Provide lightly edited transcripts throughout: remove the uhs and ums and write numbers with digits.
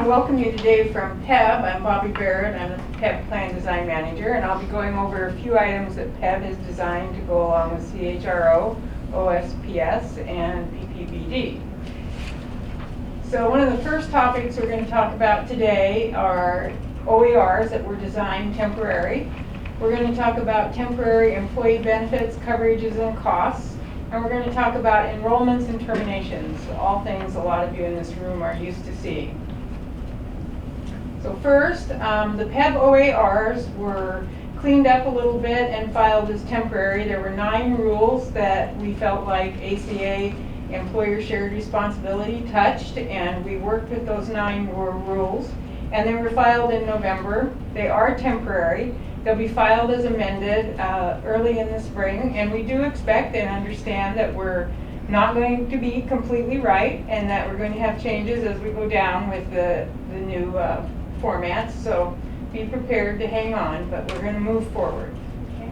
want to welcome you today from PEBB. I'm Bobby Barrett. I'm the PEBB Plan Design Manager, and I'll be going over a few items that PEBB has designed to go along with CHRO, OSPS, and PEBB. So one of the first topics we're going to talk about today are OERs that were designed temporary. We're going to talk about temporary employee benefits, coverages, and costs. And we're going to talk about enrollments and terminations, all things a lot of you in this room are used to seeing. So first, the PEBB OERs were cleaned up a little bit and filed as temporary. There were 9 rules that we felt like ACA employer shared responsibility touched, and we worked with those 9 rules, and they were filed in November. They are temporary. They'll be filed as amended early in the spring, and we do expect and understand that we're not going to be completely right, and that we're going to have changes as we go down with the new formats. So be prepared to hang on, but we're going to move forward. Okay.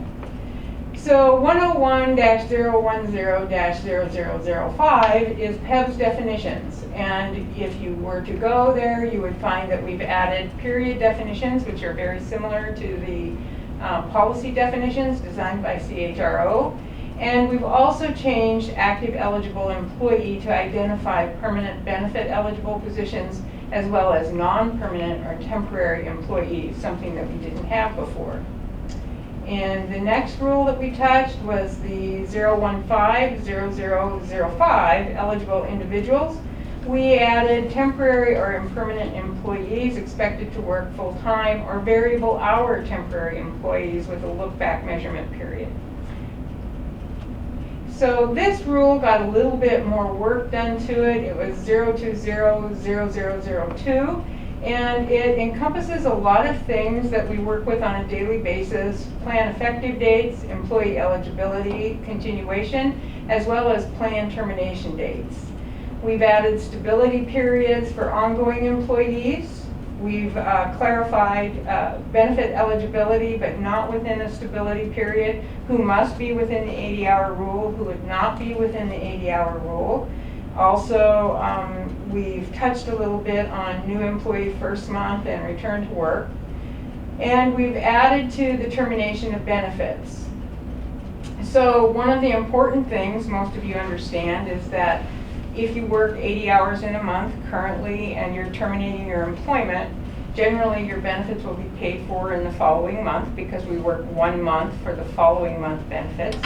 So 101-010-0005 is PEBB's definitions, and if you were to go there, you would find that we've added period definitions, which are very similar to the policy definitions designed by CHRO. And we've also changed active eligible employee to identify permanent benefit eligible positions as well as non-permanent or temporary employees, something that we didn't have before. And the next rule that we touched was the 015-0005 eligible individuals. We added temporary or impermanent employees expected to work full-time or variable hour temporary employees with a look-back measurement period. So this rule got a little bit more work done to it. It was 020-0002, and it encompasses a lot of things that we work with on a daily basis: plan effective dates, employee eligibility, continuation, as well as plan termination dates. We've added stability periods for ongoing employees. We've clarified benefit eligibility, but not within a stability period, who must be within the 80-hour rule, who would not be within the 80-hour rule. Also, we've touched a little bit on new employee first month and return to work. And we've added to the termination of benefits. So one of the important things most of you understand is that if you work 80 hours in a month currently and you're terminating your employment, generally your benefits will be paid for in the following month, because we work 1 month for the following month benefits.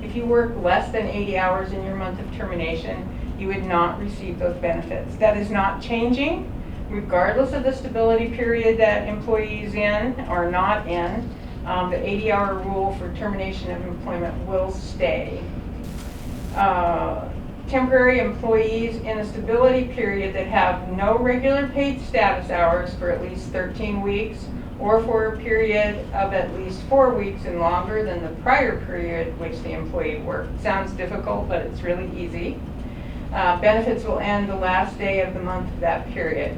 If you work less than 80 hours in your month of termination, you would not receive those benefits. That is not changing, regardless of the stability period that employees in or not in. The 80-hour rule for termination of employment will stay. Temporary employees in a stability period that have no regular paid status hours for at least 13 weeks or for a period of at least 4 weeks and longer than the prior period which the employee worked. Sounds difficult, but it's really easy. Benefits will end the last day of the month of that period.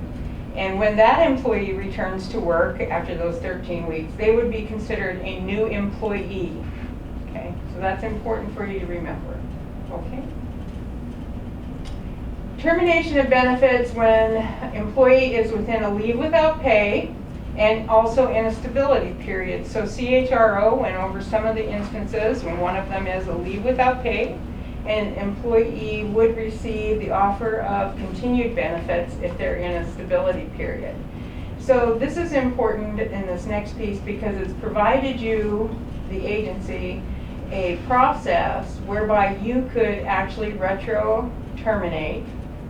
And when that employee returns to work after those 13 weeks, they would be considered a new employee. Okay, so that's important for you to remember. Okay. Termination of benefits when employee is within a leave without pay and also in a stability period. So CHRO went over some of the instances when one of them is a leave without pay, and employee would receive the offer of continued benefits if they're in a stability period. So this is important in this next piece because it's provided you, the agency, a process whereby you could actually retro terminate.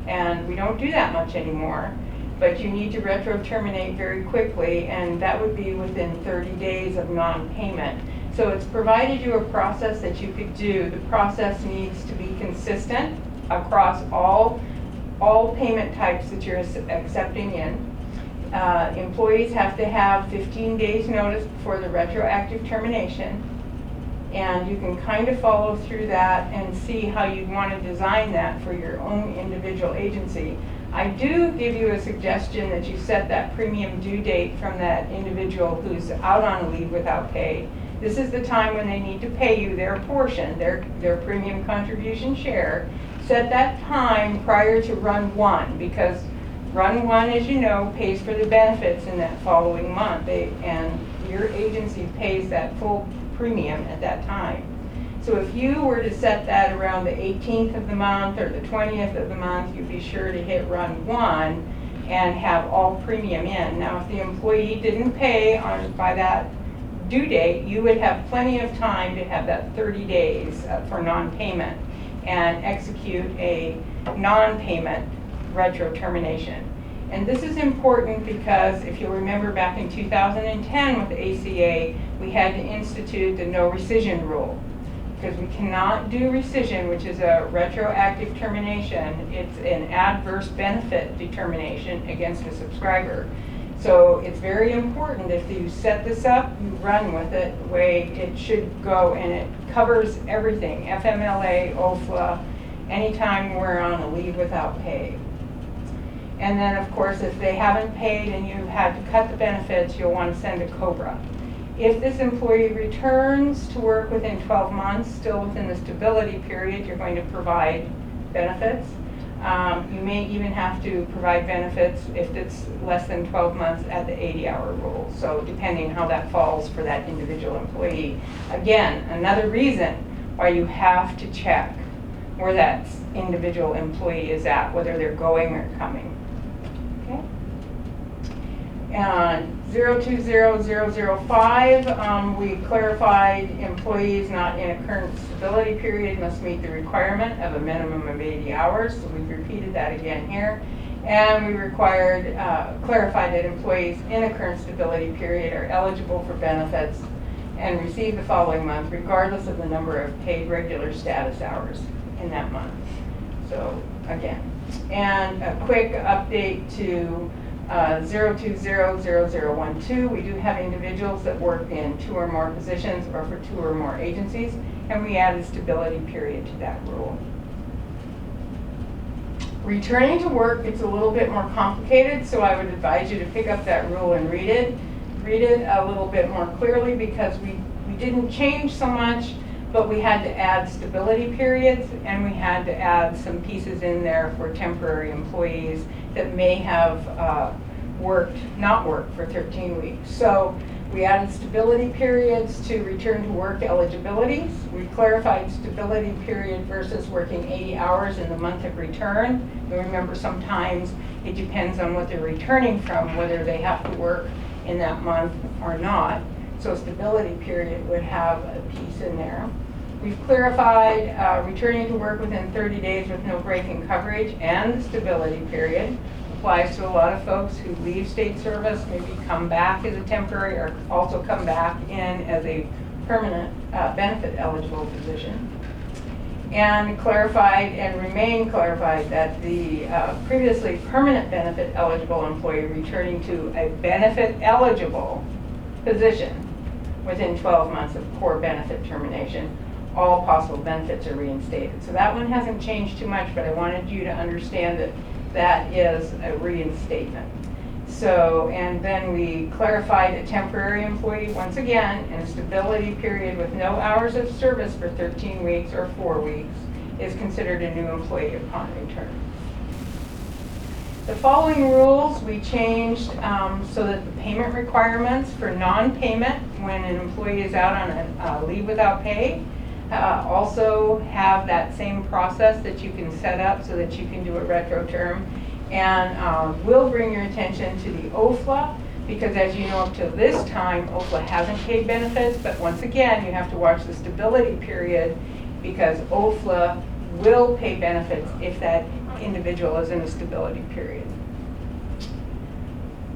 And we don't do that much anymore, but you need to retro terminate very quickly, and that would be within 30 days of non-payment. So it's provided you a process that you could do. The process needs to be consistent across all payment types that you're accepting in. Employees have to have 15 days notice before the retroactive termination. And you can kind of follow through that and see how you'd want to design that for your own individual agency. I do give you a suggestion that you set that premium due date from that individual who's out on a leave without pay. This is the time when they need to pay you their portion, their premium contribution share. Set that time prior to run 1, because Run 1, as you know, pays for the benefits in that following month, and your agency pays that full premium at that time. So if you were to set that around the 18th of the month or the 20th of the month, you'd be sure to hit Run 1 and have all premium in. Now, if the employee didn't pay by that due date, you would have plenty of time to have that 30 days for non-payment and execute a non-payment retro termination. And this is important because if you remember back in 2010 with the ACA, we had to institute the no rescission rule. Because we cannot do rescission, which is a retroactive termination. It's an adverse benefit determination against a subscriber. So it's very important if you set this up, you run with it the way it should go, and it covers everything, FMLA, OFLA, anytime we're on a leave without pay. And then of course, if they haven't paid and you had to cut the benefits, you'll want to send a COBRA. If this employee returns to work within 12 months, still within the stability period, you're going to provide benefits. You may even have to provide benefits if it's less than 12 months at the 80-hour rule. So depending how that falls for that individual employee. Again, another reason why you have to check where that individual employee is at, whether they're going or coming. Okay. And 020005, we clarified employees not in a current stability period must meet the requirement of a minimum of 80 hours. So we've repeated that again here. And we clarified that employees in a current stability period are eligible for benefits and receive the following month, regardless of the number of paid regular status hours in that month. So again, and a quick update to 0200012. We do have individuals that work in 2 or more positions or for 2 or more agencies, and we added stability period to that rule. Returning to work, it's a little bit more complicated, so I would advise you to pick up that rule and read it. Read it a little bit more clearly because we didn't change so much, but we had to add stability periods, and we had to add some pieces in there for temporary employees that may have not worked for 13 weeks. So we added stability periods to return to work eligibilities. We clarified stability period versus working 80 hours in the month of return. And remember, sometimes it depends on what they're returning from, whether they have to work in that month or not. So stability period would have a piece in there. We've clarified returning to work within 30 days with no break in coverage, and the stability period applies to a lot of folks who leave state service, maybe come back as a temporary, or also come back in as a permanent benefit eligible position. And clarified and remain clarified that the previously permanent benefit eligible employee returning to a benefit eligible position within 12 months of core benefit termination, all possible benefits are reinstated. So that one hasn't changed too much, but I wanted you to understand that that is a reinstatement. So, and then we clarified a temporary employee, once again, in a stability period with no hours of service for 13 weeks or 4 weeks is considered a new employee upon return. The following rules we changed so that the payment requirements for non-payment when an employee is out on a leave without pay also have that same process that you can set up so that you can do a retro term. And we'll bring your attention to the OFLA, because as you know, up to this time, OFLA hasn't paid benefits, but once again, you have to watch the stability period, because OFLA will pay benefits if that individual is in a stability period.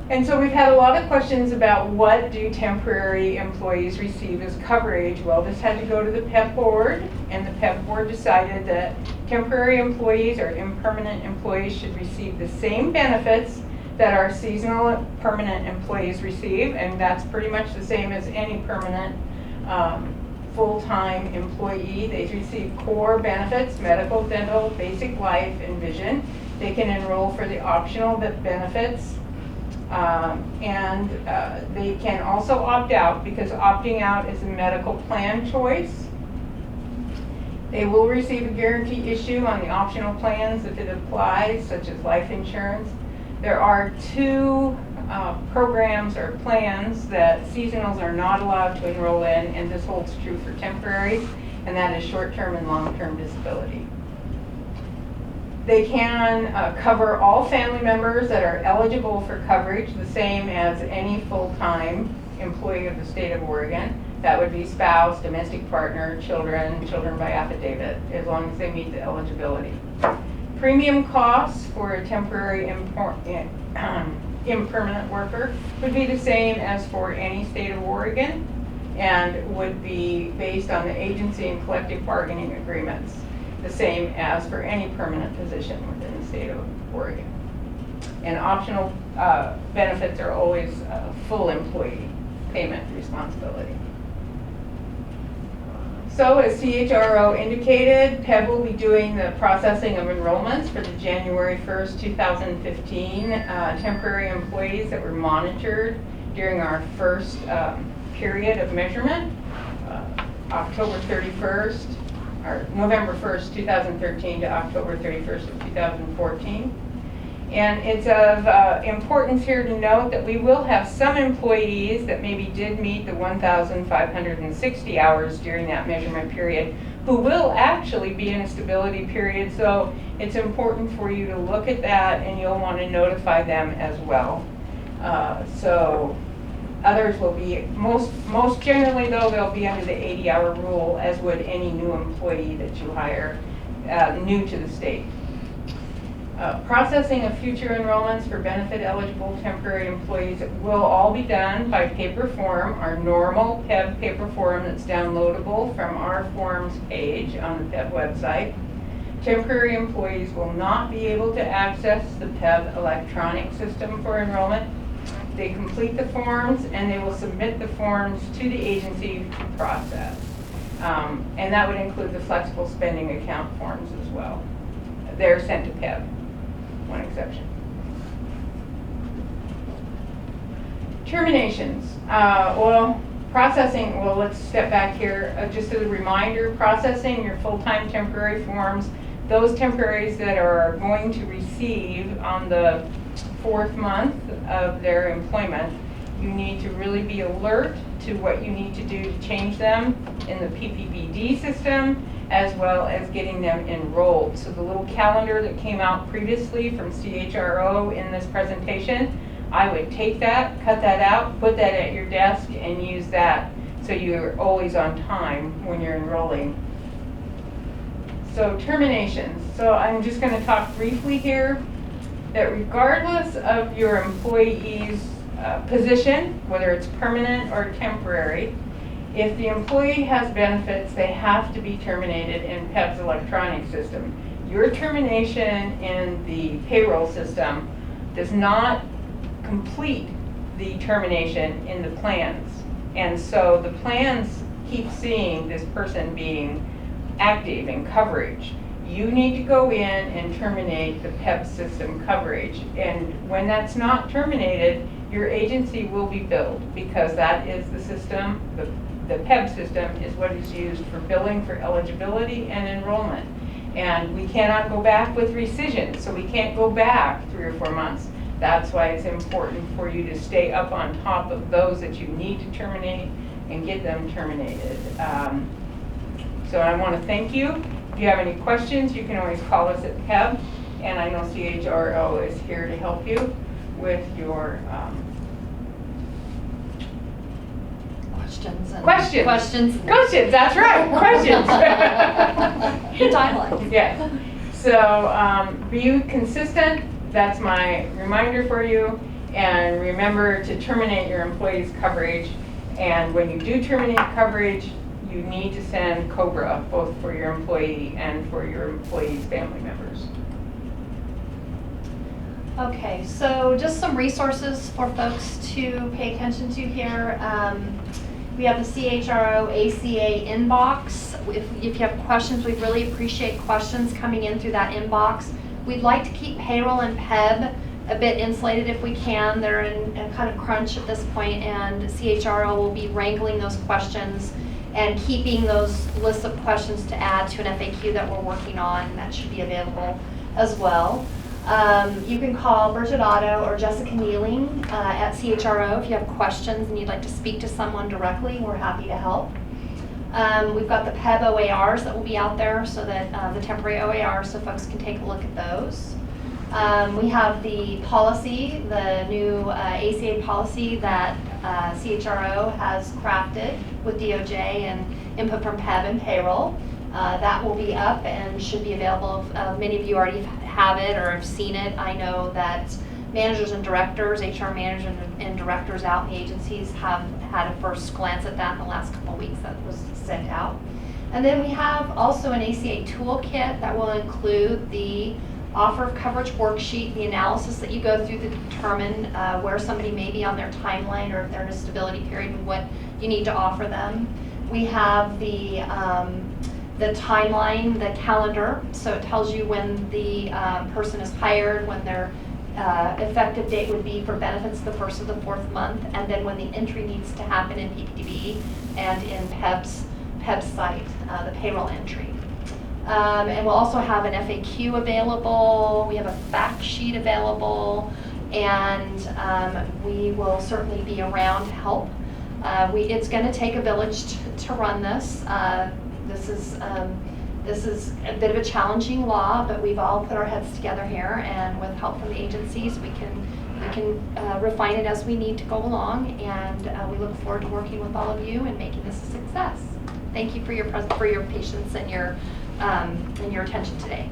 And so we've had a lot of questions about what do temporary employees receive as coverage. Well, this had to go to the PEBB board, and the PEBB board decided that temporary employees or impermanent employees should receive the same benefits that our seasonal permanent employees receive, and that's pretty much the same as any permanent full-time employee. They receive core benefits, medical, dental, basic life, and vision. They can enroll for the optional benefits. They can also opt out, because opting out is a medical plan choice. They will receive a guarantee issue on the optional plans if it applies, such as life insurance. There are two programs or plans that seasonals are not allowed to enroll in, and this holds true for temporaries, and that is short-term and long-term disability. They can cover all family members that are eligible for coverage, the same as any full-time employee of the state of Oregon. That would be spouse, domestic partner, children, children by affidavit, as long as they meet the eligibility. Premium costs for a temporary impermanent worker would be the same as for any state of Oregon and would be based on the agency and collective bargaining agreements, the same as for any permanent position within the state of Oregon. And optional benefits are always full employee payment responsibility. So as CHRO indicated, PEBB will be doing the processing of enrollments for the January 1st, 2015 temporary employees that were monitored during our first period of measurement, October 31st, or November 1st, 2013 to October 31st of 2014. And it's of importance here to note that we will have some employees that maybe did meet the 1,560 hours during that measurement period who will actually be in a stability period. So it's important for you to look at that, and you'll want to notify them as well. So others will be, most generally though, they'll be under the 80-hour rule, as would any new employee that you hire new to the state. Processing of future enrollments for benefit eligible temporary employees will all be done by paper form, our normal PEBB paper form that's downloadable from our forms page on the PEBB website. Temporary employees will not be able to access the PEBB electronic system for enrollment. They complete the forms and they will submit the forms to the agency to process. And that would include the flexible spending account forms as well. They're sent to PEBB. One exception. Terminations. Processing, let's step back here. Just as a reminder, processing your full-time temporary forms, those temporaries that are going to receive on the 4th month of their employment, you need to really be alert to what you need to do to change them in the PPBD system, as well as getting them enrolled. So the little calendar that came out previously from CHRO in this presentation, I would take that, cut that out, put that at your desk, and use that so you're always on time when you're enrolling. So terminations. So I'm just going to talk briefly here that regardless of your employee's position, whether it's permanent or temporary, if the employee has benefits, they have to be terminated in PEBB's electronic system. Your termination in the payroll system does not complete the termination in the plans. And so the plans keep seeing this person being active in coverage. You need to go in and terminate the PEBB system coverage. And when that's not terminated, your agency will be billed, because that is the system, the PEBB system is what is used for billing for eligibility and enrollment. And we cannot go back with rescission, so we can't go back 3 or 4 months. That's why it's important for you to stay up on top of those that you need to terminate and get them terminated. So I want to thank you. If you have any questions, you can always call us at PEBB, and I know CHRO is here to help you with your questions, that's right, questions. Good dialogue. Yeah. So be consistent. That's my reminder for you. And remember to terminate your employee's coverage. And when you do terminate coverage, you need to send COBRA, both for your employee and for your employee's family members. Okay, so just some resources for folks to pay attention to here. We have the CHRO ACA inbox. If you have questions, we really appreciate questions coming in through that inbox. We'd like to keep payroll and PEBB a bit insulated if we can. They're in a kind of crunch at this point, and CHRO will be wrangling those questions and keeping those lists of questions to add to an FAQ that we're working on. That should be available as well. You can call Bridget Otto or Jessica Nealing at CHRO if you have questions and you'd like to speak to someone directly. We're happy to help. We've got the PEBB OARs that will be out there, so that the temporary OARs, so folks can take a look at those. We have the policy, the new ACA policy that CHRO has crafted with DOJ and input from PEBB and payroll. That will be up and should be available. Many of you already have it or have seen it. I know that managers and directors, HR managers and directors out in the agencies have had a first glance at that in the last couple of weeks that was sent out. And then we have also an ACA toolkit that will include the offer of coverage worksheet, the analysis that you go through to determine where somebody may be on their timeline or if they're in a stability period and what you need to offer them. We have the timeline, the calendar, so it tells you when the person is hired, when their effective date would be for benefits the first of the 4th month, and then when the entry needs to happen in PEBB and in PEBB's site, the payroll entry. And we'll also have an FAQ available, we have a fact sheet available, and we will certainly be around to help. It's going to take a village to run this. This is a bit of a challenging law, but we've all put our heads together here, and with help from the agencies, we can refine it as we need to go along, and we look forward to working with all of you and making this a success. Thank you for your patience and your attention today.